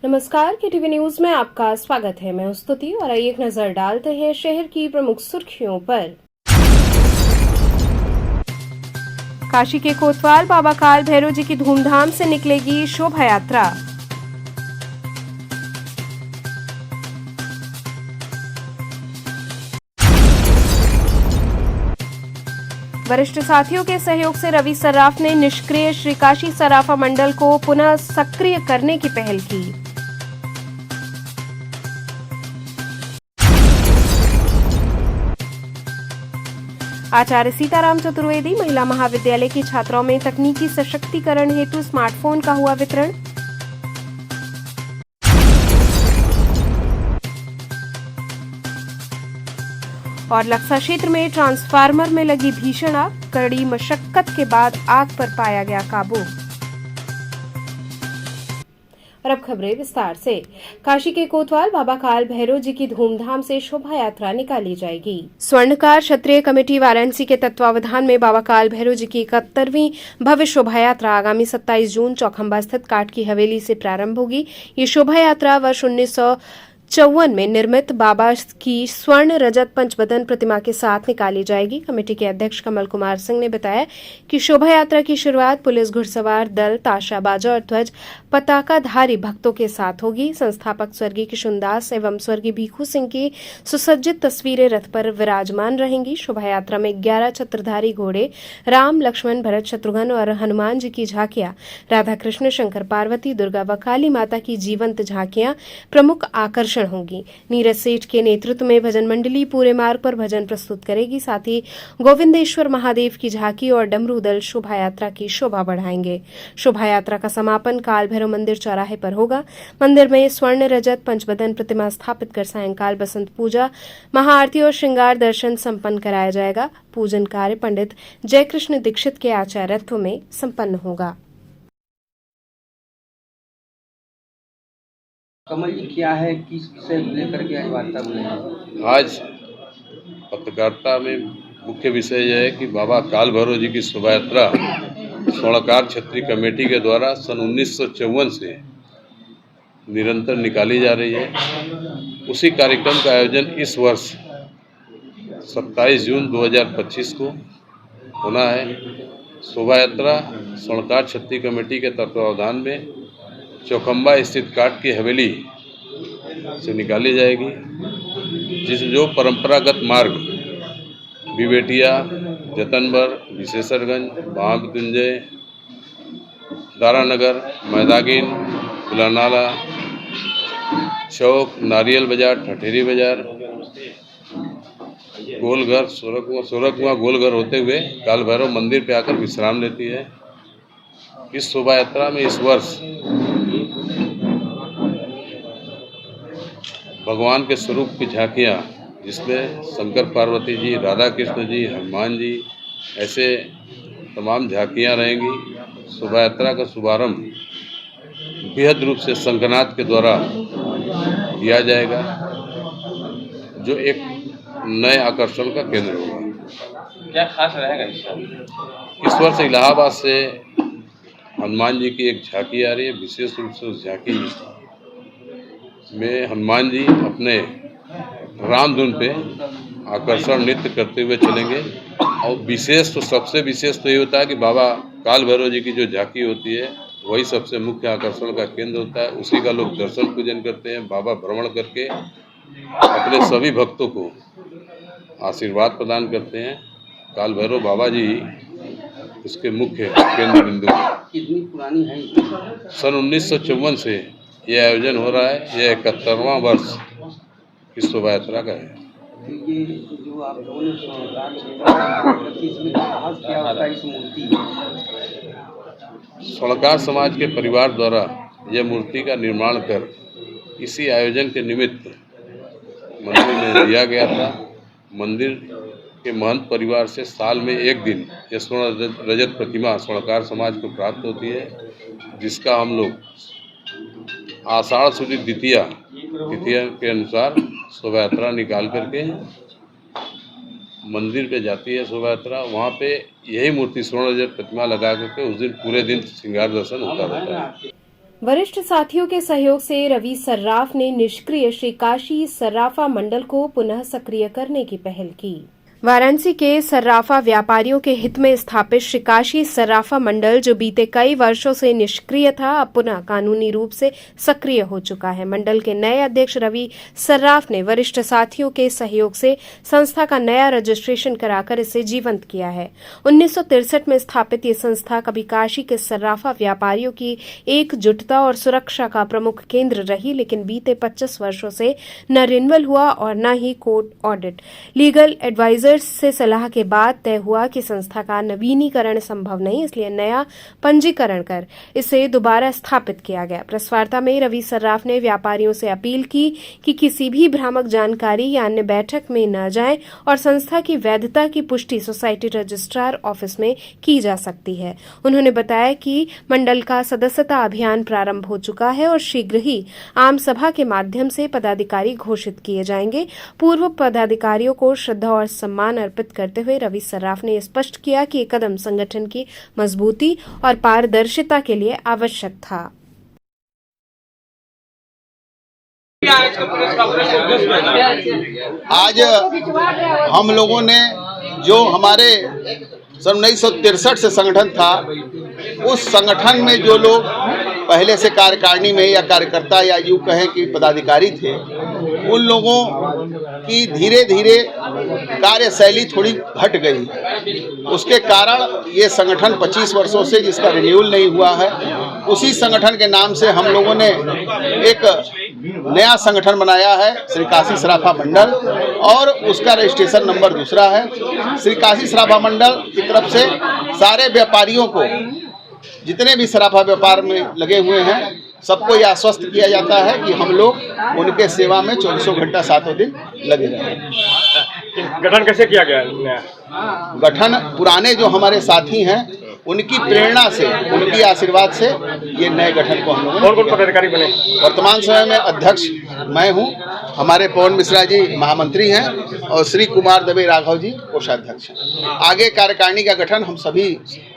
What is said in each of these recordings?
नमस्कार, के TV news में आपका स्वागत है। मैं स्तुति और आइए एक नजर डालते हैं शहर की प्रमुख सुर्खियों पर। काशी के कोतवाल बाबा काल भैरव जी की धूमधाम से निकलेगी शोभा यात्रा। वरिष्ठ साथियों के सहयोग से रवि सर्राफ ने निष्क्रिय श्री काशी सराफा मंडल को पुनः सक्रिय करने की पहल की। आचार्य सीताराम चतुर्वेदी महिला महाविद्यालय की छात्राओं में तकनीकी सशक्तिकरण हेतु स्मार्टफोन का हुआ वितरण। और लक्सा क्षेत्र में ट्रांसफार्मर में लगी भीषण आग, कड़ी मशक्कत के बाद आग पर पाया गया काबू। और अब खबरें विस्तार से। काशी के कोतवाल बाबा काल भैरव जी की धूमधाम से शोभा यात्रा निकाली जाएगी। स्वर्णकार क्षत्रिय कमेटी वाराणसी के तत्वावधान में बाबा काल भैरव जी की 71वीं भव्य शोभा यात्रा आगामी 27 जून चौखंबा स्थित काट की हवेली से प्रारंभ होगी। ये शोभा यात्रा वर्ष 1954 में निर्मित बाबा की स्वर्ण रजत पंचबदन प्रतिमा के साथ निकाली जाएगी। कमेटी के अध्यक्ष कमल कुमार सिंह ने बताया कि शोभा यात्रा की शुरुआत पुलिस घुड़सवार दल, ताशा बाजा और ध्वज पताकाधारी भक्तों के साथ होगी। संस्थापक स्वर्गीय किशुनदास एवं स्वर्गीय भीखू सिंह की सुसज्जित तस्वीरें रथ पर विराजमान रहेंगी। शोभा यात्रा में 11 छत्रधारी घोड़े, राम, लक्ष्मण, भरत, शत्रुघ्न और हनुमान जी की झांकियां, राधा कृष्ण, शंकर पार्वती, दुर्गा व काली माता की जीवंत झांकियां प्रमुख आकर्षण होंगी। नीरज सेठ के नेतृत्व में भजन मंडली पूरे मार्ग पर भजन प्रस्तुत करेगी। साथ ही गोविंदेश्वर महादेव की झांकी और डमरू दल शोभा यात्रा की शोभा बढ़ाएंगे। शोभा यात्रा का समापन काल भैरव मंदिर चौराहे पर होगा। मंदिर में स्वर्ण रजत पंचबदन प्रतिमा स्थापित कर सायंकाल बसंत पूजा, महाआरती और श्रृंगार दर्शन संपन्न कराया जाएगा। पूजन कार्य पंडित जयकृष्ण दीक्षित के आचार्यत्व में संपन्न होगा। कमल जी, क्या है, किस विषय को लेकर के आज वार्ता बुलाई? आज पत्रकारिता में मुख्य विषय यह है कि बाबा काल भैरव जी की शोभा यात्रा स्वर्णकार क्षत्रिय कमेटी के द्वारा सन 1954 से निरंतर निकाली जा रही है। उसी कार्यक्रम का आयोजन इस वर्ष 27 जून 2025 को होना है। शोभा यात्रा स्वर्णकार क्षत्रिय कमेटी के तत्वावधान में चौखंबा स्थित काट की हवेली से निकाली जाएगी, जो परंपरागत मार्ग बिबेटिया, जतनबर, विशेषरगंज, महामृत्युंजय, दारानगर, मैदागिन, बुलानाला चौक, नारियल बाजार, ठठेरी बाजार, गोलघर, सोरकुआ गोलघर होते हुए काल भैरव मंदिर पे आकर विश्राम लेती है। इस शोभा यात्रा में इस वर्ष भगवान के स्वरूप की झांकियाँ, जिसमें शंकर पार्वती जी, राधा कृष्ण जी, हनुमान जी, ऐसे तमाम झांकियाँ रहेंगी। शोभा यात्रा का शुभारंभ बेहद रूप से शंखनाद के द्वारा किया जाएगा, जो एक नए आकर्षण का केंद्र होगा। क्या खास रहेगा इस वर्ष इलाहाबाद से हनुमान जी की एक झांकी आ रही है। विशेष रूप से उस झांकी में हनुमान जी अपने रामधुन पे आकर्षण नृत्य करते हुए चलेंगे। और विशेष तो सबसे विशेष तो ये होता है कि बाबा काल भैरव जी की जो झांकी होती है वही सबसे मुख्य आकर्षण का केंद्र होता है। उसी का लोग दर्शन पूजन करते हैं। बाबा भ्रमण करके अपने सभी भक्तों को आशीर्वाद प्रदान करते हैं। काल भैरव बाबा जी उसके मुख्य केंद्र बिंदु। कितनी पुरानी है? सन 1954 से ये आयोजन हो रहा है। यह 71वां वर्ष इस शोभा यात्रा का है। तो ये जो आप लोगों ने इसमें खास क्या होता है इस मूर्ति? स्वर्णकार समाज के परिवार द्वारा यह मूर्ति का निर्माण कर इसी आयोजन के निमित्त मंदिर में दिया गया था। मंदिर के महंत परिवार से साल में एक दिन यह स्वर्ण रजत प्रतिमा स्वर्णकार समाज को प्राप्त होती है, जिसका हम लोग आषाढ़ शुद्ध द्वितीया तिथिया के अनुसार शोभा यात्रा निकाल करके मंदिर पे जाती है। शोभा यात्रा वहाँ पे यही मूर्ति स्वर्ण रजत प्रतिमा लगा करके उस दिन पूरे दिन श्रृंगार दर्शन होता रहता है। वरिष्ठ साथियों के सहयोग से रवि सर्राफ ने निष्क्रिय श्री काशी सर्राफा मंडल को पुनः सक्रिय करने की पहल की। वाराणसी के सर्राफा व्यापारियों के हित में स्थापित श्री काशी सर्राफा मंडल, जो बीते कई वर्षों से निष्क्रिय था, अब पुनः कानूनी रूप से सक्रिय हो चुका है। मंडल के नए अध्यक्ष रवि सर्राफ ने वरिष्ठ साथियों के सहयोग से संस्था का नया रजिस्ट्रेशन कराकर इसे जीवंत किया है। 1963 में स्थापित ये संस्था कभी काशी के सर्राफा व्यापारियों की एकजुटता और सुरक्षा का प्रमुख केंद्र रही, लेकिन बीते 25 वर्षों से न रिन्यूअल हुआ और न ही कोर्ट ऑडिट। लीगल एडवाइजर से सलाह के बाद तय हुआ कि संस्था का नवीनीकरण संभव नहीं, इसलिए नया पंजीकरण कर इसे दोबारा स्थापित किया गया। प्रेस वार्ता में रवि सर्राफ ने व्यापारियों से अपील की कि किसी भी भ्रामक जानकारी या अन्य बैठक में न जाएं और संस्था की वैधता की पुष्टि सोसाइटी रजिस्ट्रार ऑफिस में की जा सकती है। उन्होंने बताया कि मंडल का सदस्यता अभियान प्रारंभ हो चुका है और शीघ्र ही आम सभा के माध्यम से पदाधिकारी घोषित किए जाएंगे। पूर्व पदाधिकारियों को श्रद्धा और सम्मान अर्पित करते हुए रवि सर्राफ ने स्पष्ट किया कि ये कदम संगठन की मजबूती और पारदर्शिता के लिए आवश्यक था। आज हम लोगों ने जो हमारे सन 1963 से संगठन था, उस संगठन में जो लोग पहले से कार्यकारिणी में या कार्यकर्ता या यूँ कहें कि पदाधिकारी थे, उन लोगों की धीरे धीरे कार्यशैली थोड़ी घट गई। उसके कारण ये संगठन 25 वर्षों से जिसका रिन्यूअल नहीं हुआ है, उसी संगठन के नाम से हम लोगों ने एक नया संगठन बनाया है, श्री काशी सर्राफा मंडल, और उसका रजिस्ट्रेशन नंबर दूसरा है। श्री काशी सर्राफा मंडल की तरफ से सारे व्यापारियों को, जितने भी सर्राफा व्यापार में लगे हुए हैं, सबको यह आश्वस्त किया जाता है कि हम लोग उनके सेवा में 24 घंटा 7 दिन लगे रहें। गठन कैसे किया गया? गठन पुराने जो हमारे साथी हैं, उनकी प्रेरणा से, उनकी आशीर्वाद से ये नए गठन को हम लोग कौन पदाधिकारी बने? वर्तमान समय में अध्यक्ष मैं हूँ, हमारे पवन मिश्रा जी महामंत्री हैं और श्री कुमार दबे राघव जी कोषाध्यक्ष हैं। आगे कार्यकारिणी का गठन हम सभी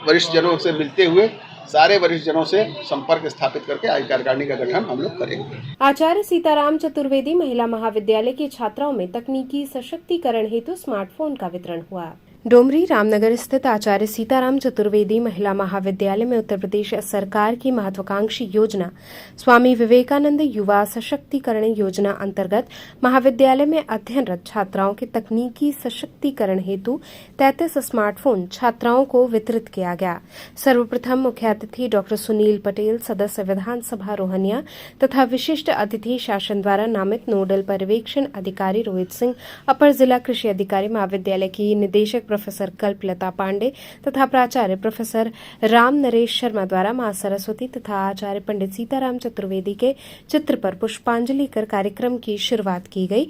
वरिष्ठ जनों से मिलते हुए सारे वरिष्ठ जनों से संपर्क स्थापित करके आगे कार्यकारिणी का गठन हम लोग करेंगे। आचार्य सीताराम चतुर्वेदी महिला महाविद्यालय की छात्राओं में तकनीकी सशक्तिकरण हेतु स्मार्टफोन का वितरण हुआ। डोमरी रामनगर स्थित आचार्य सीताराम चतुर्वेदी महिला महाविद्यालय में उत्तर प्रदेश सरकार की महत्वाकांक्षी योजना स्वामी विवेकानंद युवा सशक्तिकरण योजना अंतर्गत महाविद्यालय में अध्ययनरत छात्राओं के तकनीकी सशक्तिकरण हेतु 33 स्मार्टफोन छात्राओं को वितरित किया गया। सर्वप्रथम मुख्य अतिथि डॉक्टर सुनील पटेल, सदस्य विधानसभा रोहनिया, तथा विशिष्ट अतिथि शासन द्वारा नामित नोडल पर्यवेक्षण अधिकारी रोहित सिंह, अपर जिला कृषि अधिकारी महाविद्यालय की निदेशक प्रोफेसर कल्पलता पांडे तथा प्राचार्य प्रोफेसर राम नरेश शर्मा द्वारा मां सरस्वती तथा आचार्य पंडित सीताराम चतुर्वेदी के चित्र पर पुष्पांजलि कर कार्यक्रम की शुरुआत की गई।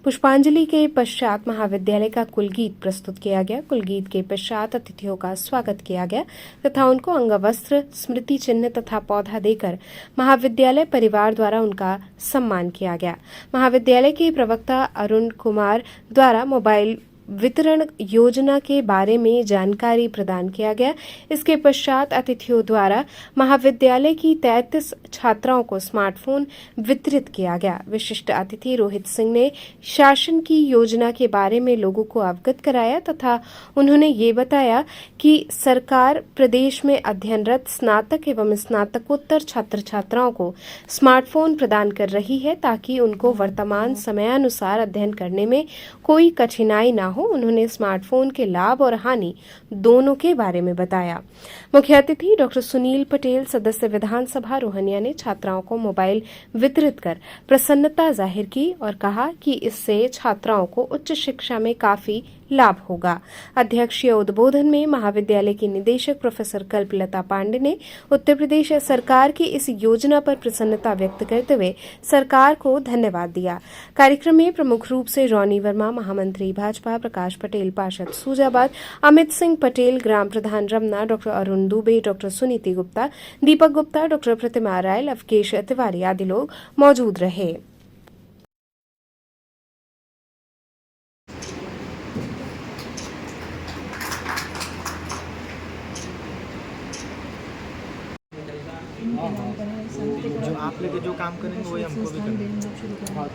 पुष्पांजलि के पश्चात महाविद्यालय का कुलगीत प्रस्तुत किया गया। कुलगीत के पश्चात अतिथियों का स्वागत किया गया तथा उनको अंगवस्त्र, स्मृति चिन्ह तथा पौधा देकर महाविद्यालय परिवार द्वारा उनका सम्मान किया गया। महाविद्यालय के प्रवक्ता अरुण कुमार द्वारा मोबाइल वितरण योजना के बारे में जानकारी प्रदान किया गया। इसके पश्चात अतिथियों द्वारा महाविद्यालय की 33 छात्राओं को स्मार्टफोन वितरित किया गया। विशिष्ट अतिथि रोहित सिंह ने शासन की योजना के बारे में लोगों को अवगत कराया तथा उन्होंने ये बताया कि सरकार प्रदेश में अध्ययनरत स्नातक एवं स्नातकोत्तर छात्र छात्राओं को स्मार्टफोन प्रदान कर रही है ताकि उनको वर्तमान समयानुसार अध्ययन करने में कोई कठिनाई न हो। उन्होंने स्मार्टफोन के लाभ और हानि दोनों के बारे में बताया। मुख्य अतिथि डॉक्टर सुनील पटेल, सदस्य विधानसभा रोहनिया, ने छात्राओं को मोबाइल वितरित कर प्रसन्नता जाहिर की और कहा कि इससे छात्राओं को उच्च शिक्षा में काफी लाभ होगा। अध्यक्षीय उद्बोधन में महाविद्यालय की निदेशक प्रोफेसर कल्पलता पांडे ने उत्तर प्रदेश सरकार की इस योजना पर प्रसन्नता व्यक्त करते हुए सरकार को धन्यवाद दिया। कार्यक्रम में प्रमुख रूप से रॉनी वर्मा, महामंत्री भाजपा प्रकाश पटेल, पार्षद सूजाबाद अमित सिंह पटेल, ग्राम प्रधान Ramna, doctor Arun Dubey, doctor Suniti Gupta, Deepak Gupta, doctor प्रतिमा राय, लवकेश तिवारी आदि लोग मौजूद रहे। काम करेंगे वही हमको भी करना है।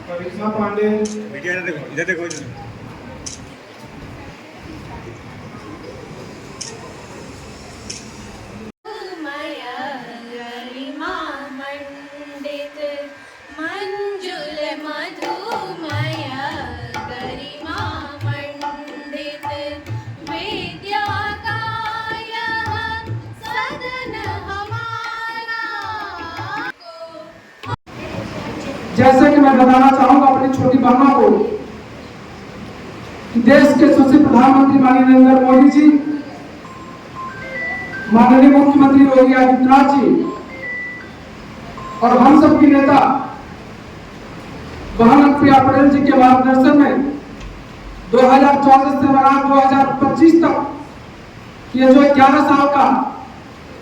करिश्मा पांडे इधर देखो मंजुल मधुमय गरिमा मंडित विद्या काय सदन हमारा। जैसे कि मैं बताना चाहूंगा अपनी छोटी बहनों को कि देश के यशस्वी प्रधानमंत्री माननीय नरेंद्र मोदी जी, माननीय मुख्यमंत्री योगी आदित्यनाथ जी और हम सब की नेता बहन प्रिया पटेल जी के मार्गदर्शन में 2014 से 2025 तक ये जो 11 साल का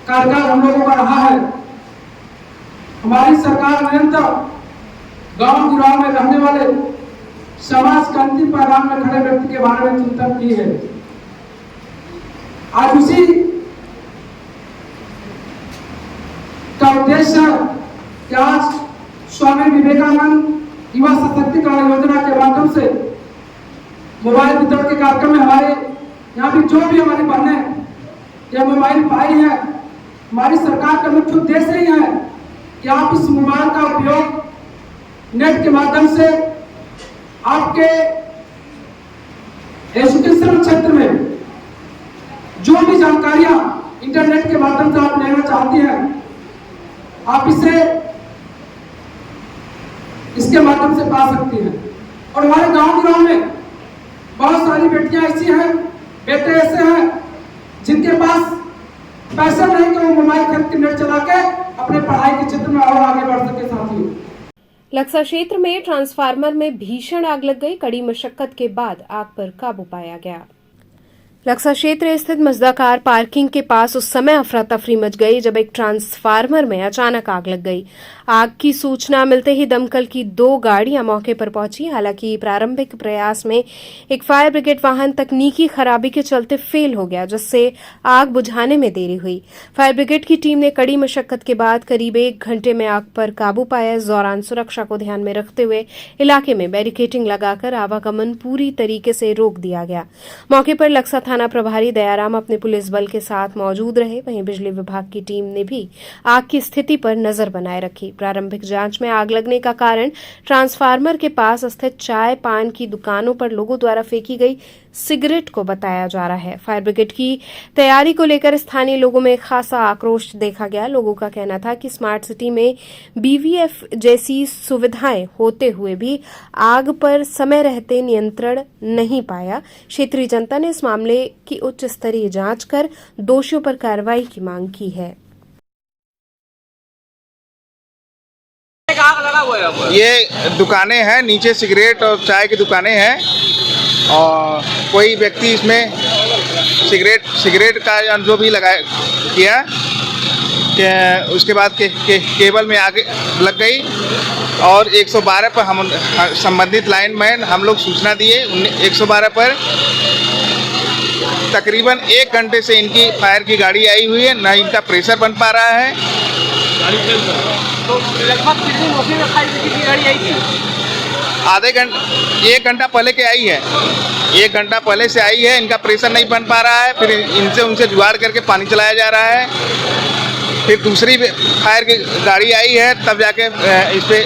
कार्यकाल हम लोगों का रहा है, हमारी सरकार निरंतर गांव गिराव में रहने वाले समाज के अंतिम पैगाम में खड़े व्यक्ति के बारे में चिंतन की है। आज उसी का उद्देश्य है कि आज स्वामी विवेकानंद युवा सशक्तिकरण योजना के माध्यम से मोबाइल वितरण के कार्यक्रम में हमारे यहाँ भी जो भी हमारी बहनें या मोबाइल पाई है, हमारी सरकार का मुख्य उद्देश्य ही है कि आप इस मोबाइल का उपयोग नेट के माध्यम से आपके एजुकेशन क्षेत्र में जो भी जानकारियां इंटरनेट के माध्यम से आप लेना चाहती हैं, आप इसके माध्यम से पा सकती हैं। और हमारे गांव में बहुत सारी बेटियां ऐसी हैं, बेटे ऐसे हैं जिनके पास पैसे नहीं कि वो मोबाइल खरीद के नेट चला के अपने पढ़ाई के क्षेत्र में और आगे बढ़ सके। साथियों, लक्सा क्षेत्र में ट्रांसफार्मर में भीषण आग लग गई। कड़ी मशक्कत के बाद आग पर काबू पाया गया। लक्सा क्षेत्र स्थित मजदा कार पार्किंग के पास उस समय अफरा तफरी मच गई जब एक ट्रांसफार्मर में अचानक आग लग गई। आग की सूचना मिलते ही दमकल की 2 गाड़ियां मौके पर पहुंची। हालांकि प्रारंभिक प्रयास में एक फायर ब्रिगेड वाहन तकनीकी खराबी के चलते फेल हो गया, जिससे आग बुझाने में देरी हुई। फायर ब्रिगेड की टीम ने कड़ी मशक्कत के बाद करीब 1 घंटे में आग पर काबू पाया। इस दौरान सुरक्षा को ध्यान में रखते हुए इलाके में बैरिकेडिंग लगाकर आवागमन पूरी तरीके से रोक दिया गया। मौके पर लक्सा थाना प्रभारी दयाराम अपने पुलिस बल के साथ मौजूद रहे। वहीं बिजली विभाग की टीम ने भी आग की स्थिति पर नजर बनाए रखी। प्रारंभिक जांच में आग लगने का कारण ट्रांसफार्मर के पास स्थित चाय पान की दुकानों पर लोगों द्वारा फेंकी गई सिगरेट को बताया जा रहा है। फायर ब्रिगेड की तैयारी को लेकर स्थानीय लोगों में खासा आक्रोश देखा गया। लोगों का कहना था कि स्मार्ट सिटी में बीवीएफ जैसी सुविधाएं होते हुए भी आग पर समय रहते नियंत्रण नहीं पाया। क्षेत्रीय जनता ने इस मामले की उच्च स्तरीय जांच कर दोषियों पर कार्रवाई की मांग की है। ये दुकानें हैं, नीचे सिगरेट और चाय की दुकानें हैं और कोई व्यक्ति इसमें सिगरेट का जो भी लगाया किया कि उसके बाद केबल में आगे लग गई और 112 पर हम संबंधित लाइनमैन हम लोग सूचना दिए। 112 पर तकरीबन 1 घंटे से इनकी फायर की गाड़ी आई हुई है, ना इनका प्रेशर बन पा रहा है। तो लगभग कितनी मौके में फायर ब्रिगेड की गाड़ी आई थी? आधे घंटे 1 घंटा पहले के आई है, 1 घंटा पहले से आई है। इनका प्रेशर नहीं बन पा रहा है, फिर इनसे उनसे जुगाड़ करके पानी चलाया जा रहा है। फिर दूसरी फायर की गाड़ी आई है, तब जाके इस पे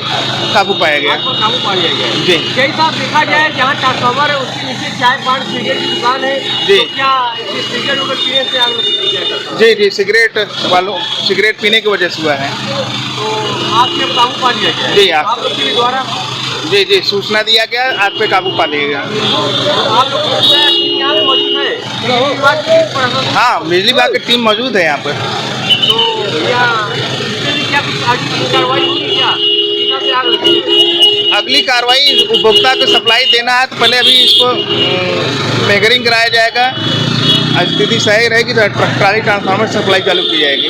काबू पाया गया। काबू पाया गया जी। कई साहब देखा जाए जहाँ ट्रांसफार्मर है उसके नीचे चाय पान सिगरेट की दुकान है जी। तो क्या सिगरेट वगैरह पीने से आग लगी? जी जी, सिगरेट पीने की वजह से हुआ है। तो आग पे काबू पा लिया गया? जी, आप लोग के द्वारा जी जी सूचना दिया गया, आग पे काबू पा लिया गया। आप लोग यहाँ पे मौजूद है? बिजली विभाग की टीम? हाँ, बिजली विभाग की टीम मौजूद है यहाँ पर। तो क्या कुछ आगे कार्रवाई होगी क्या? से आग लगी? अगली कार्रवाई उपभोक्ता को सप्लाई देना है तो पहले अभी इसको मेजरिंग कराया जाएगा। स्थिति सही रहेगी तो ट्राली ट्रांसफार्मर सप्लाई चालू की जाएगी।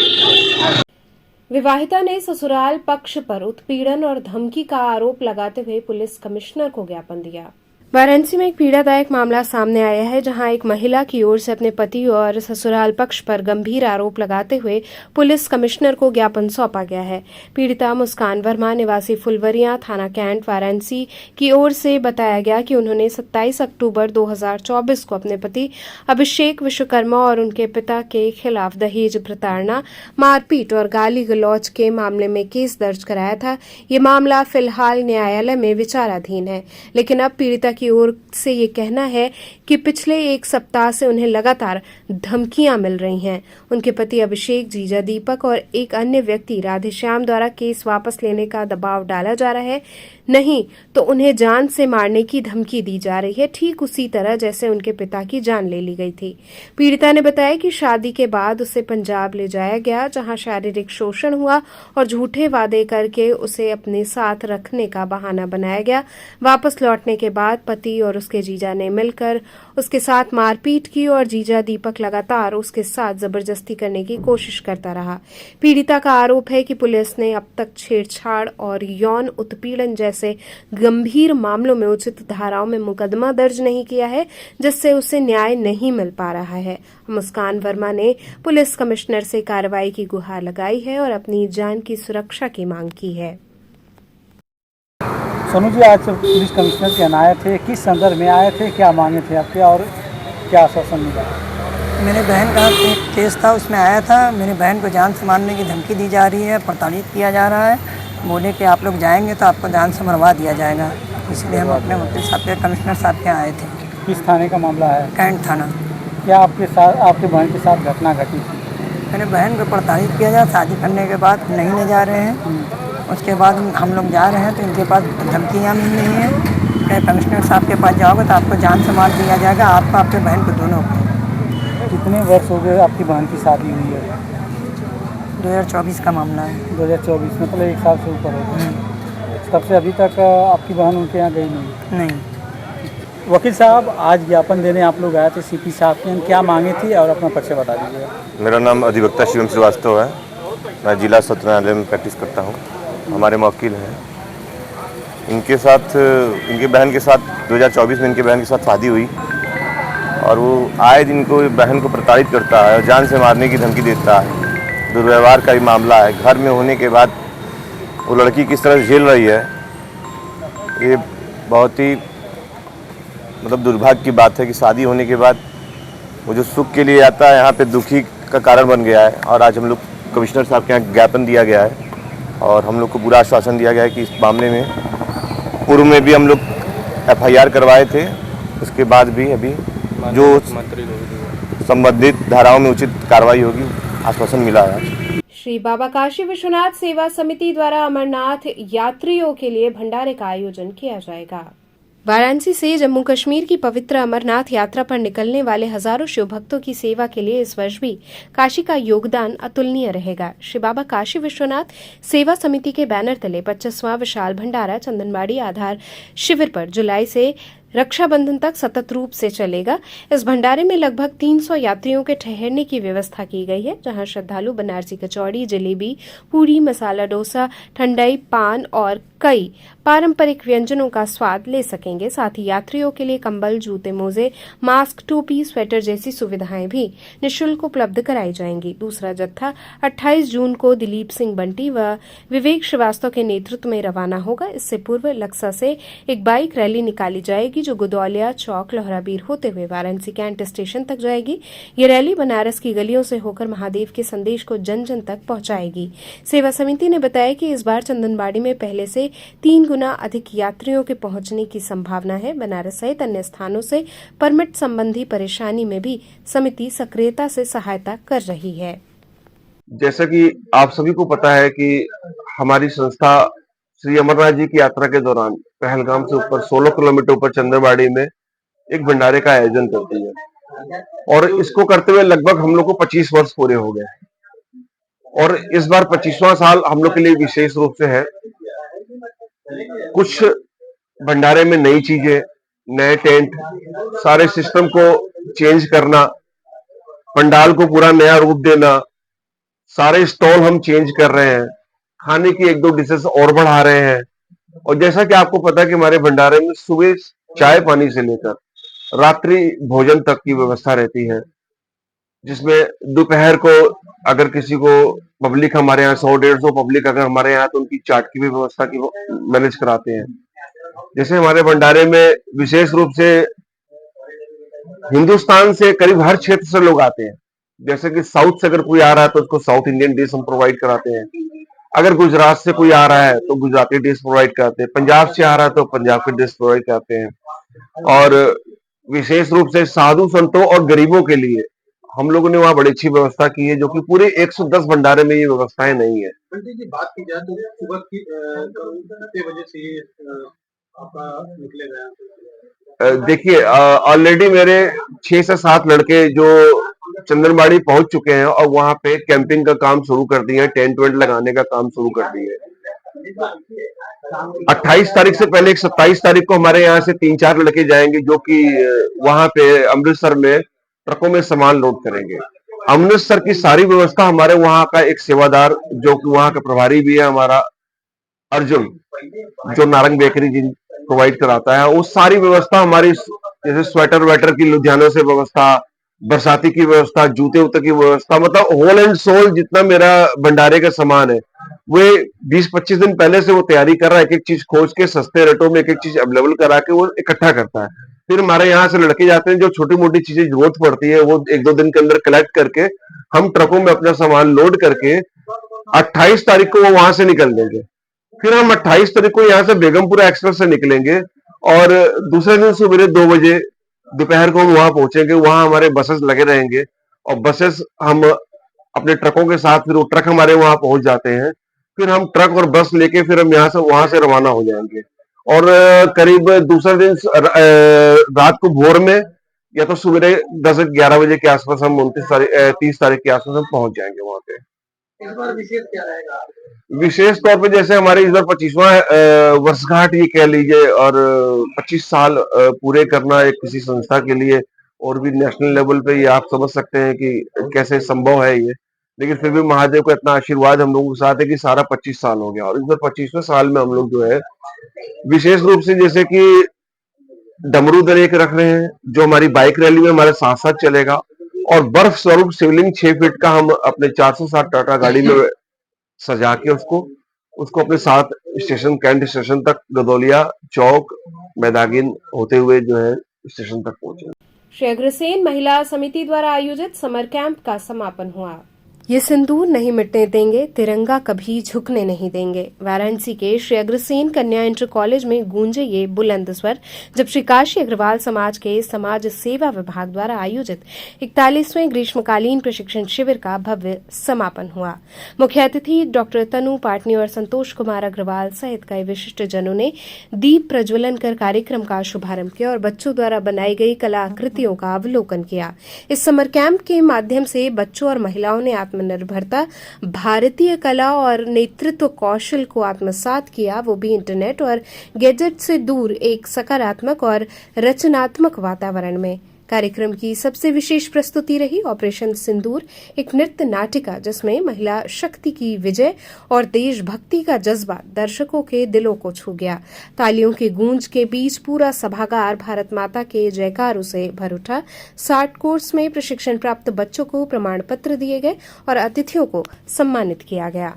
विवाहिता ने ससुराल पक्ष पर उत्पीड़न और धमकी का आरोप लगाते हुए पुलिस कमिश्नर को ज्ञापन दिया। वाराणसी में एक पीड़ादायक मामला सामने आया है, जहां एक महिला की ओर से अपने पति और ससुराल पक्ष पर गंभीर आरोप लगाते हुए पुलिस कमिश्नर को ज्ञापन सौंपा गया है। पीड़िता मुस्कान वर्मा निवासी फुलवरिया थाना कैंट वाराणसी की ओर से बताया गया कि उन्होंने 27 अक्टूबर 2024 को अपने पति अभिषेक विश्वकर्मा और उनके पिता के खिलाफ दहेज प्रताड़ना, मारपीट और गाली गलौज के मामले में केस दर्ज कराया था। ये मामला फिलहाल न्यायालय में विचाराधीन है, लेकिन अब पीड़िता की ओर से ये कहना है कि पिछले एक सप्ताह से उन्हें लगातार धमकियां मिल रही हैं। उनके पति अभिषेक, जीजा दीपक और एक अन्य व्यक्ति राधेश्याम द्वारा केस वापस लेने का दबाव डाला जा रहा है, नहीं तो उन्हें जान से मारने की धमकी दी जा रही है, ठीक उसी तरह जैसे उनके पिता की जान ले ली गई थी। पीड़िता ने बताया कि शादी के बाद उसे पंजाब ले जाया गया, जहां शारीरिक शोषण हुआ और झूठे वादे करके उसे अपने साथ रखने का बहाना बनाया गया। वापस लौटने के बाद पति और उसके जीजा ने मिलकर उसके साथ मारपीट की और जीजा दीपक लगातार उसके साथ जबरदस्ती करने की कोशिश करता रहा। पीड़िता का आरोप है कि पुलिस ने अब तक छेड़छाड़ और यौन उत्पीड़न जैसे गंभीर मामलों में उचित धाराओं में मुकदमा दर्ज नहीं किया है, जिससे उसे न्याय नहीं मिल पा रहा है। मुस्कान वर्मा ने पुलिस कमिश्नर से कार्रवाई की गुहार लगाई है और अपनी जान की सुरक्षा की मांग की है। सोनू जी, आज पुलिस कमिश्नर के यहाँ आए थे, किस संदर्भ में आए थे, क्या मांगे थे आपके और क्या आश्वासन मिला? मेरे बहन का एक केस था, उसमें आया था। मेरी बहन को जान से मारने की धमकी दी जा रही है, प्रताड़ित किया जा रहा है। बोले कि आप लोग जाएंगे तो आपको जान से मरवा दिया जाएगा। इसलिए हम अपने वकील साहब के, कमिश्नर साहब के यहाँ आए थे। किस थाने का मामला है? कैंट थाना। क्या आपके साथ, आपके बहन के साथ घटना घटी थी? मेरे बहन को प्रताड़ित किया जा, शादी करने के बाद नहीं ले जा रहे हैं। उसके बाद हम लोग जा रहे हैं तो इनके पास धमकियाँ मिल रही हैं कि कमिश्नर साहब के पास जाओगे तो आपको जान से मार दिया जाएगा, आपको, आपके बहन को, दोनों को। कितने वर्ष हो गए आपकी बहन की शादी हुई है? 2024 का मामला है। 2024, मतलब 1 साल से ऊपर हो गया। तब से अभी तक आपकी बहन उनके यहाँ गई नहीं? वकील साहब, आज ज्ञापन देने आप लोग आए थे सीपी साहब के यहाँ, क्या मांगे थी और अपना परिचय बता दीजिए। मेरा नाम अधिवक्ता शिवम श्रीवास्तव है। मैं जिला सत्र न्यायालय में प्रैक्टिस करता हूँ। हमारे वकील हैं, इनके साथ, इनके बहन के साथ 2024 में इनके बहन के साथ शादी हुई और वो आए दिन को बहन को प्रताड़ित करता है और जान से मारने की धमकी देता है। दुर्व्यवहार का भी मामला है। घर में होने के बाद वो लड़की किस तरह झेल रही है, ये बहुत ही मतलब दुर्भाग्य की बात है कि शादी होने के बाद वो जो सुख के लिए आता है, यहाँ पे दुखी का कारण बन गया है। और आज हम लोग कमिश्नर साहब के यहाँ ज्ञापन दिया गया है और हम लोग को पूरा आश्वासन दिया गया है कि इस मामले में पूर्व में भी हम लोग FIR करवाए थे, उसके बाद भी अभी जो संबंधित धाराओं में उचित कार्रवाई होगी, आश्वासन मिला है। श्री बाबा काशी विश्वनाथ सेवा समिति द्वारा अमरनाथ यात्रियों के लिए भंडारे का आयोजन किया जाएगा। वाराणसी से जम्मू कश्मीर की पवित्र अमरनाथ यात्रा पर निकलने वाले हजारों शिव भक्तों की सेवा के लिए इस वर्ष भी काशी का योगदान अतुलनीय रहेगा। श्री बाबा काशी विश्वनाथ सेवा समिति के बैनर तले 25वां विशाल भंडारा चंदनबाड़ी आधार शिविर पर जुलाई से रक्षाबंधन तक सतत रूप से चलेगा। इस भंडारे में लगभग 300 यात्रियों के ठहरने की व्यवस्था की गई है, जहां श्रद्धालु बनारसी कचौड़ी, जलेबी, पूरी, मसाला डोसा, ठंडाई, पान और कई पारंपरिक व्यंजनों का स्वाद ले सकेंगे। साथ ही यात्रियों के लिए कंबल, जूते, मोजे, मास्क, टोपी, स्वेटर जैसी सुविधाएं भी निःशुल्क उपलब्ध कराई जाएंगी। दूसरा जत्था 28 जून को दिलीप सिंह बंटी व विवेक श्रीवास्तव के नेतृत्व में रवाना होगा। इससे पूर्व लक्सा से एक बाइक रैली निकाली जाएगी, जो गुदौलिया चौक, लोहराबीर होते हुए वाराणसी कैंट स्टेशन तक जाएगी। ये रैली बनारस की गलियों से होकर महादेव के संदेश को जन जन तक पहुंचाएगी। सेवा समिति ने बताया कि इस बार चंदनबाड़ी में पहले से 3 गुना अधिक यात्रियों के पहुंचने की संभावना है। बनारस सहित अन्य स्थानों से परमिट संबंधी परेशानी में भी समिति सक्रियता से सहायता कर रही है। जैसा कि आप सभी को पता है कि हमारी संस्था श्री अमरनाथ जी की यात्रा के दौरान पहलगाम से ऊपर 16 किलोमीटर ऊपर चंदनबाड़ी में एक भंडारे का आयोजन करती है और इसको करते हुए लगभग हम लोग को 25 वर्ष पूरे हो गए और इस बार 25वां साल हम लोग के लिए विशेष रूप से है। कुछ भंडारे में नई चीजें, नए टेंट, सारे सिस्टम को चेंज करना, पंडाल को पूरा नया रूप देना, सारे स्टॉल हम चेंज कर रहे हैं, खाने की 1-2 डिशेस और बढ़ा रहे हैं। और जैसा कि आपको पता है कि हमारे भंडारे में सुबह चाय पानी से लेकर रात्रि भोजन तक की व्यवस्था रहती है, जिसमें दोपहर को अगर किसी को पब्लिक हमारे यहाँ 100-150 पब्लिक अगर हमारे यहाँ, तो उनकी चाट की भी व्यवस्था की मैनेज कराते हैं। जैसे हमारे भंडारे में विशेष रूप से हिंदुस्तान से करीब हर क्षेत्र से लोग आते हैं। जैसे कि साउथ से अगर कोई आ रहा है तो उसको साउथ इंडियन डिश हम प्रोवाइड कराते हैं। अगर गुजरात से कोई आ रहा है तो गुजराती डिश प्रोवाइड कराते हैं। पंजाब से आ रहा है तो पंजाब की डिश प्रोवाइड कराते हैं। और विशेष रूप से साधु संतों और गरीबों के लिए हम लोगों ने वहाँ बड़ी अच्छी व्यवस्था की है, जो कि पूरे 110 भंडारे में ये व्यवस्थाएं नहीं है। पंडित जी, बात की जाए तो सुबह की कितने बजे से ये आपका निकलेगा? देखिए, ऑलरेडी मेरे 6 से 7 लड़के जो चंदनबाड़ी पहुंच चुके हैं और वहां पे कैंपिंग का काम शुरू कर दिए हैं, टेंट वेंट लगाने का काम शुरू कर दिए हैं। 28 तारीख से पहले 27 तारीख को हमारे यहाँ से 3-4 लड़के जाएंगे, जो कि वहां पे अमृतसर में ट्रकों में सामान लोड करेंगे। अमृतसर की सारी व्यवस्था हमारे वहां का एक सेवादार, जो कि वहां का प्रभारी भी है, हमारा अर्जुन, जो नारंग बेकरी जी प्रोवाइड कराता है। वो सारी व्यवस्था हमारी, जैसे स्वेटर वेटर की लुधियाना से व्यवस्था, बरसाती की व्यवस्था, जूते उते की व्यवस्था, मतलब होल एंड सोल जितना मेरा भंडारे का सामान है, वे 20-25 दिन पहले से वो तैयारी कर रहा है। एक एक चीज खोज के सस्ते रेटों में एक एक चीज अवेलेबल करा के वो इकट्ठा करता है। फिर हमारे यहाँ से लड़के जाते हैं, जो छोटी मोटी चीजें जरूरत पड़ती है वो 1-2 दिन के अंदर कलेक्ट करके हम ट्रकों में अपना सामान लोड करके 28 तारीख को वो वहां से निकल देंगे। फिर हम 28 तारीख को यहाँ से बेगमपुरा एक्सप्रेस से निकलेंगे और दूसरे दिन सुबह 2 बजे दोपहर को हम वहां पहुंचेंगे। वहां हमारे बसेस लगे रहेंगे और बसेस हम अपने ट्रकों के साथ, फिर वो ट्रक हमारे वहां पहुंच जाते हैं। फिर हम ट्रक और बस लेके फिर हम यहाँ से वहां से रवाना हो जाएंगे और करीब दूसरे दिन रात को भोर में या तो सुबह 10-11 बजे के आसपास हम 30 तारीख के आसपास हम पहुंच जाएंगे वहां पे। इस बार विशेष क्या रहेगा? विशेष तौर पे जैसे हमारे इस बार 25वां वर्षगांठ ये कह लीजिए, और 25 साल पूरे करना एक किसी संस्था के लिए, और भी नेशनल लेवल पे, ये आप समझ सकते हैं कि कैसे संभव है ये। लेकिन फिर भी महादेव का इतना आशीर्वाद हम लोगों के साथ है कि सारा 25 साल हो गया। और इस बार 25वें साल में हम लोग जो है विशेष रूप से, जैसे कि डमरू दल एक रख रहे हैं, जो हमारी बाइक रैली में हमारे साथ साथ चलेगा, और बर्फ स्वरूप शिवलिंग 6 फीट का हम अपने 460 टाटा गाड़ी में सजा के उसको अपने साथ स्टेशन, कैंट स्टेशन तक, गदौलिया चौक, मैदागिन होते हुए जो है स्टेशन तक पहुंचे। श्री अग्रसेन महिला समिति द्वारा आयोजित समर कैंप का समापन हुआ। ये सिंदूर नहीं मिटने देंगे, तिरंगा कभी झुकने नहीं देंगे। वाराणसी के श्री अग्रसेन कन्या इंटर कॉलेज में गूंजे ये बुलंद स्वर जब श्री काशी अग्रवाल समाज के समाज सेवा विभाग द्वारा आयोजित 41वें ग्रीष्मकालीन प्रशिक्षण शिविर का भव्य समापन हुआ। मुख्य अतिथि डॉक्टर तनु पाटनी और संतोष कुमार अग्रवाल सहित कई विशिष्ट जनों ने दीप प्रज्वलन कर कार्यक्रम का शुभारंभ किया और बच्चों द्वारा बनाई गई कलाकृतियों का अवलोकन किया। इस समर कैंप के माध्यम से बच्चों और महिलाओं ने आत्मनिर्भरता, भारतीय कला और नेतृत्व कौशल को आत्मसात किया, वो भी इंटरनेट और गैजेट से दूर एक सकारात्मक और रचनात्मक वातावरण में। कार्यक्रम की सबसे विशेष प्रस्तुति रही ऑपरेशन सिंदूर, एक नृत्य नाटिका जिसमें महिला शक्ति की विजय और देशभक्ति का जज्बा दर्शकों के दिलों को छू गया। तालियों की गूंज के बीच पूरा सभागार भारत माता के जयकारों से भर उठा। 60 कोर्स में प्रशिक्षण प्राप्त बच्चों को प्रमाण पत्र दिए गए और अतिथियों को सम्मानित किया गया।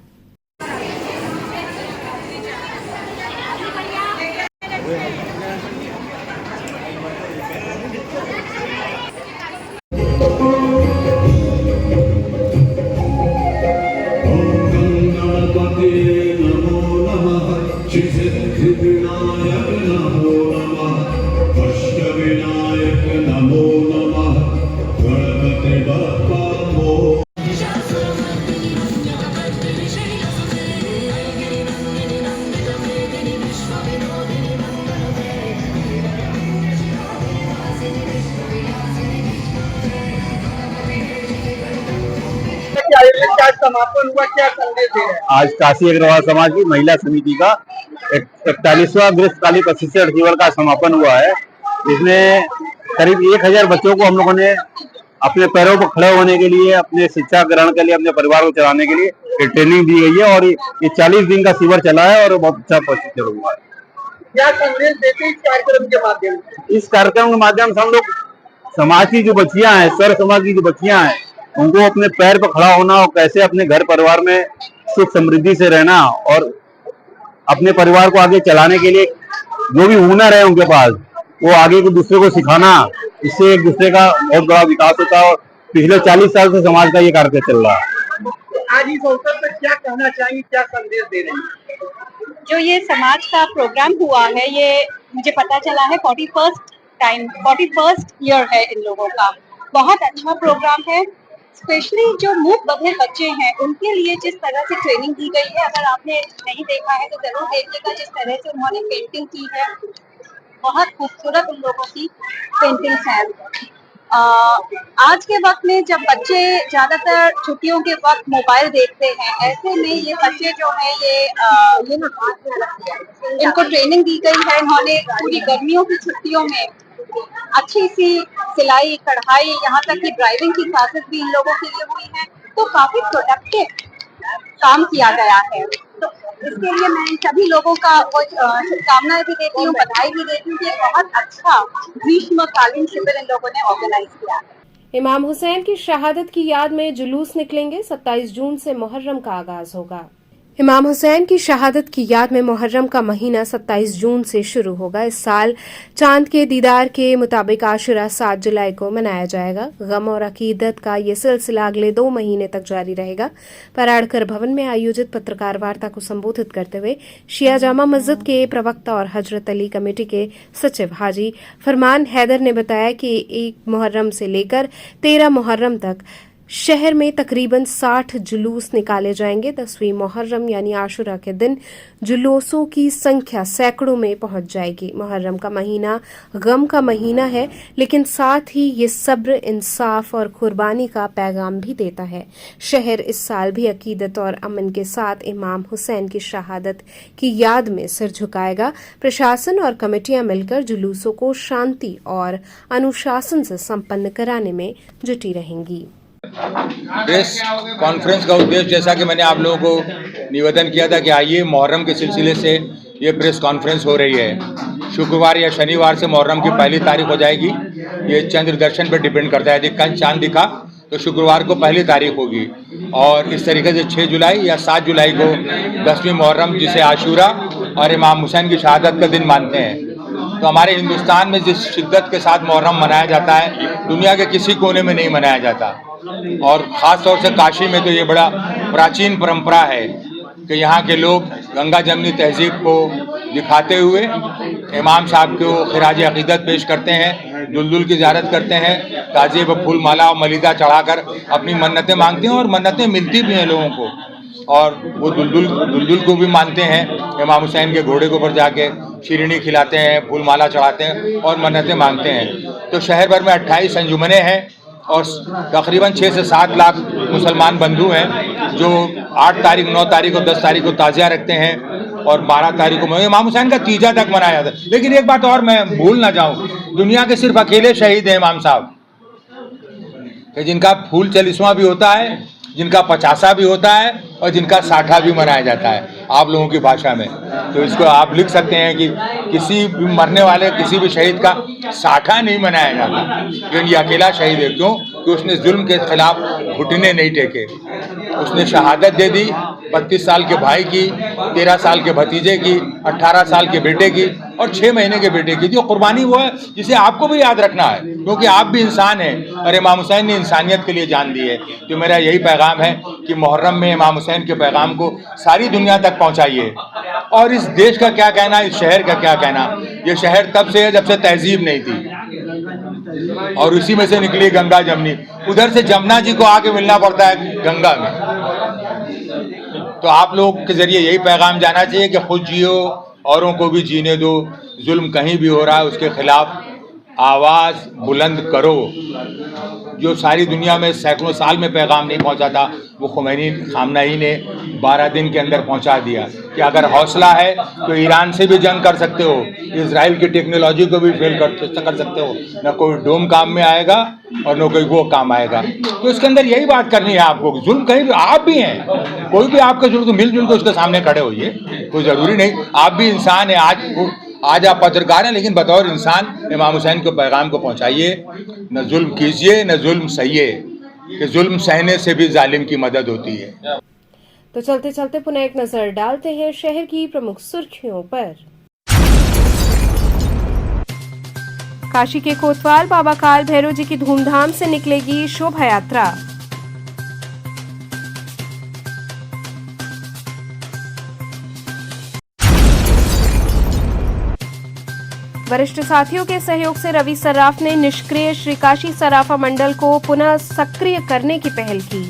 समापन हुआ, क्या संदेश है? आज काशी अग्रवाल समाज की महिला समिति का 41वां ग्रीष्मकालीन प्रशिक्षण शिविर का समापन हुआ है। इसमें करीब 1000 बच्चों को हम लोगों ने अपने पैरों पर खड़े होने के लिए, अपने शिक्षा ग्रहण के लिए, अपने परिवार को चलाने के लिए ये ट्रेनिंग दी गई है। और ये 40 दिन का शिविर चला है और बहुत अच्छा प्रशिक्षण हुआ है। क्या संदेश देते इस कार्यक्रम के माध्यम से? इस कार्यक्रम के माध्यम से हम लोग समाज की जो बच्चियां हैं, सर समाज की जो बच्चियां हैं, उनको अपने पैर पर खड़ा होना और कैसे अपने घर परिवार में सुख समृद्धि से रहना और अपने परिवार को आगे चलाने के लिए जो भी हुनर है उनके पास, वो आगे को दूसरे को सिखाना, इससे एक दूसरे का बहुत बड़ा विकास होता है। और पिछले 40 साल से समाज का ये कार्य चल रहा है। आज इस अवसर पर क्या कहना चाहिए, क्या संदेश दे रहे हैं? जो ये समाज का प्रोग्राम हुआ है, ये मुझे पता चला है 41st ईयर है इन लोगों का। बहुत अच्छा प्रोग्राम है। स्पेशली जो मूक बधिर बच्चे हैं उनके लिए जिस तरह से ट्रेनिंग दी गई है, अगर आपने नहीं देखा है तो जरूर देखिएगा। जिस तरह से उन्होंने पेंटिंग की है, बहुत खूबसूरत उन लोगों की पेंटिंग्स हैं। आज के वक्त में जब बच्चे ज्यादातर छुट्टियों के वक्त मोबाइल देखते हैं, ऐसे में ये बच्चे जो है ये इनको ट्रेनिंग दी गई है। इन्होंने पूरी गर्मियों की छुट्टियों में अच्छी सी सिलाई कढ़ाई, यहाँ तक कि ड्राइविंग की क्लासेस भी इन लोगों के लिए हुई हैं। तो काफी प्रोडक्टिव काम किया गया है। तो इसके लिए मैं सभी लोगों का शुभकामनाएं भी देती हूँ, बधाई भी देती हूँ कि बहुत अच्छा ग्रीष्मकालीन शिविर इन लोगों ने ऑर्गेनाइज किया है। इमाम हुसैन की शहादत की याद में जुलूस निकलेंगे। 27 जून से मुहर्रम का आगाज होगा। इमाम हुसैन की शहादत की याद में मुहर्रम का महीना 27 जून से शुरू होगा। इस साल चांद के दीदार के मुताबिक आशुरा 7 जुलाई को मनाया जाएगा। गम और अकीदत का ये सिलसिला अगले 2 महीने तक जारी रहेगा। पराड़कर भवन में आयोजित पत्रकार वार्ता को संबोधित करते हुए शिया जामा मस्जिद के प्रवक्ता और हजरत अली कमेटी के सचिव हाजी फरमान हैदर ने बताया कि 1 मुहर्रम से लेकर 13 मुहर्रम तक शहर में तकरीबन 60 जुलूस निकाले जाएंगे। 10वीं मुहर्रम यानी आशुरा के दिन जुलूसों की संख्या सैकड़ों में पहुंच जाएगी। मुहर्रम का महीना गम का महीना है, लेकिन साथ ही ये सब्र, इंसाफ और कुर्बानी का पैगाम भी देता है। शहर इस साल भी अकीदत और अमन के साथ इमाम हुसैन की शहादत की याद में सिर झुकाएगा। प्रशासन और कमेटियां मिलकर जुलूसों को शांति और अनुशासन से संपन्न कराने में जुटी रहेंगी। प्रेस कॉन्फ्रेंस का उद्देश्य, जैसा कि मैंने आप लोगों को निवेदन किया था कि आइए मुहर्रम के सिलसिले से ये प्रेस कॉन्फ्रेंस हो रही है। शुक्रवार या शनिवार से मुहर्रम की पहली तारीख हो जाएगी। ये चंद्र दर्शन पर डिपेंड करता है। यदि कल चांद दिखा तो शुक्रवार को पहली तारीख होगी। और इस तरीके से 6 जुलाई या 7 जुलाई को 10वीं मुहर्रम, जिसे आशूरा और इमाम हुसैन की शहादत का दिन मानते हैं। तो हमारे हिंदुस्तान में जिस शिद्दत के साथ मुहर्रम मनाया जाता है, दुनिया के किसी कोने में नहीं मनाया जाता। और ख़ास तौर से काशी में तो ये बड़ा प्राचीन परंपरा है कि यहाँ के लोग गंगा जमनी तहजीब को दिखाते हुए इमाम साहब को खिराज अक़ीदत पेश करते हैं, दुलदुल की ज़ियारत करते हैं, ताज़िए व फूल माला और मलिदा चढ़ाकर अपनी मन्नतें मांगते हैं और मन्नतें मिलती भी हैं लोगों को। और वो दुलदुल को भी मानते हैं। इमाम हुसैन के घोड़े के ऊपर जाके शीरनी खिलाते हैं, फूल माला चढ़ाते हैं और मन्नतें मांगते हैं। तो शहर भर में 28 अंजुमनें हैं और तकरीबन 6 से 7 लाख मुसलमान बंधु हैं जो 8 तारीख, 9 तारीख और 10 तारीख को ताज़िया रखते हैं और 12 तारीख को इमाम हुसैन का तीजा तक मनाया जाता है। लेकिन एक बात और मैं भूल ना जाऊं, दुनिया के सिर्फ अकेले शहीद हैं इमाम साहब, जिनका फूल 40वां भी होता है, जिनका 50वां भी होता है और जिनका 60वां भी मनाया जाता है आप लोगों की भाषा में। तो इसको आप लिख सकते हैं कि किसी भी मरने वाले किसी भी शहीद का 60वां नहीं मनाया जाता, लेकिन ये अकेला शहीद है। क्यों? कि उसने जुल्म के खिलाफ घुटने नहीं टेके, उसने शहादत दे दी 32 साल के भाई की, 13 साल के भतीजे की, 18 साल के बेटे की और 6 महीने के बेटे की। जो कुर्बानी वो है जिसे आपको भी याद रखना है, क्योंकि आप भी इंसान हैं और इमाम हुसैन ने इंसानियत के लिए जान दी है। तो मेरा यही पैगाम है कि मुहर्रम में इमाम हुसैन के पैगाम को सारी दुनिया तक पहुंचाइए। और इस देश का क्या कहना, इस शहर का क्या कहना, ये शहर तब से है जब से तहजीब नहीं थी और उसी में से निकली गंगा जमनी। उधर से जमुना जी को आके मिलना पड़ता है गंगा में। तो आप लोग के जरिए यही पैगाम जाना चाहिए कि खुद जियो, औरों को भी जीने दो, जुल्म कहीं भी हो रहा है उसके खिलाफ आवाज़ बुलंद करो। जो सारी दुनिया में सैकड़ों साल में पैगाम नहीं पहुंचा था, वो खामनेई ने 12 दिन के अंदर पहुंचा दिया कि अगर हौसला है तो ईरान से भी जंग कर सकते हो, इजराइल की टेक्नोलॉजी को भी फेल कर सकते हो, न कोई डोम काम में आएगा और न कोई वो काम आएगा। तो इसके अंदर यही बात करनी है आपको, जुल्म कहीं भी आप भी हैं, कोई भी आपका जुल्म, तो मिलजुल के उसके सामने खड़े होइए। कोई ज़रूरी नहीं, आप भी इंसान हैं, आज आप पत्रकार हैं, लेकिन बतौर इंसान इमाम हुसैन के पैगाम को पहुंचाइए। न जुल्म कीजिए न जुल्म सहिए, कि जुल्म सहने से भी जालिम की मदद होती है। तो चलते चलते पुनः एक नजर डालते हैं शहर की प्रमुख सुर्खियों पर। काशी के कोतवाल बाबा काल भैरव जी की धूमधाम से निकलेगी शोभा यात्रा। वरिष्ठ साथियों के सहयोग से रवि सर्राफ ने निष्क्रिय श्री काशी सराफा मंडल को पुनः सक्रिय करने की पहल की।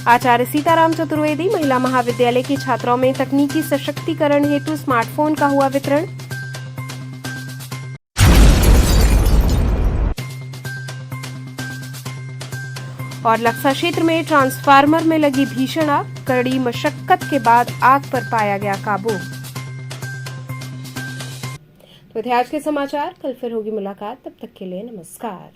आचार्य सीताराम चतुर्वेदी महिला महाविद्यालय की छात्राओं में तकनीकी सशक्तिकरण हेतु स्मार्टफोन का हुआ वितरण। और लक्सा क्षेत्र में ट्रांसफार्मर में लगी भीषण आग, कड़ी मशक्कत के बाद आग पर पाया गया काबू। तो थे आज के समाचार, कल फिर होगी मुलाकात, तब तक के लिए नमस्कार।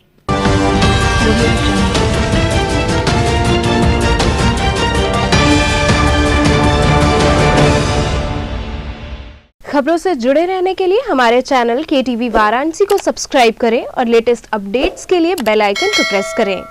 खबरों से जुड़े रहने के लिए हमारे चैनल KTV वाराणसी को सब्सक्राइब करें और लेटेस्ट अपडेट्स के लिए बेल आइकन को प्रेस करें।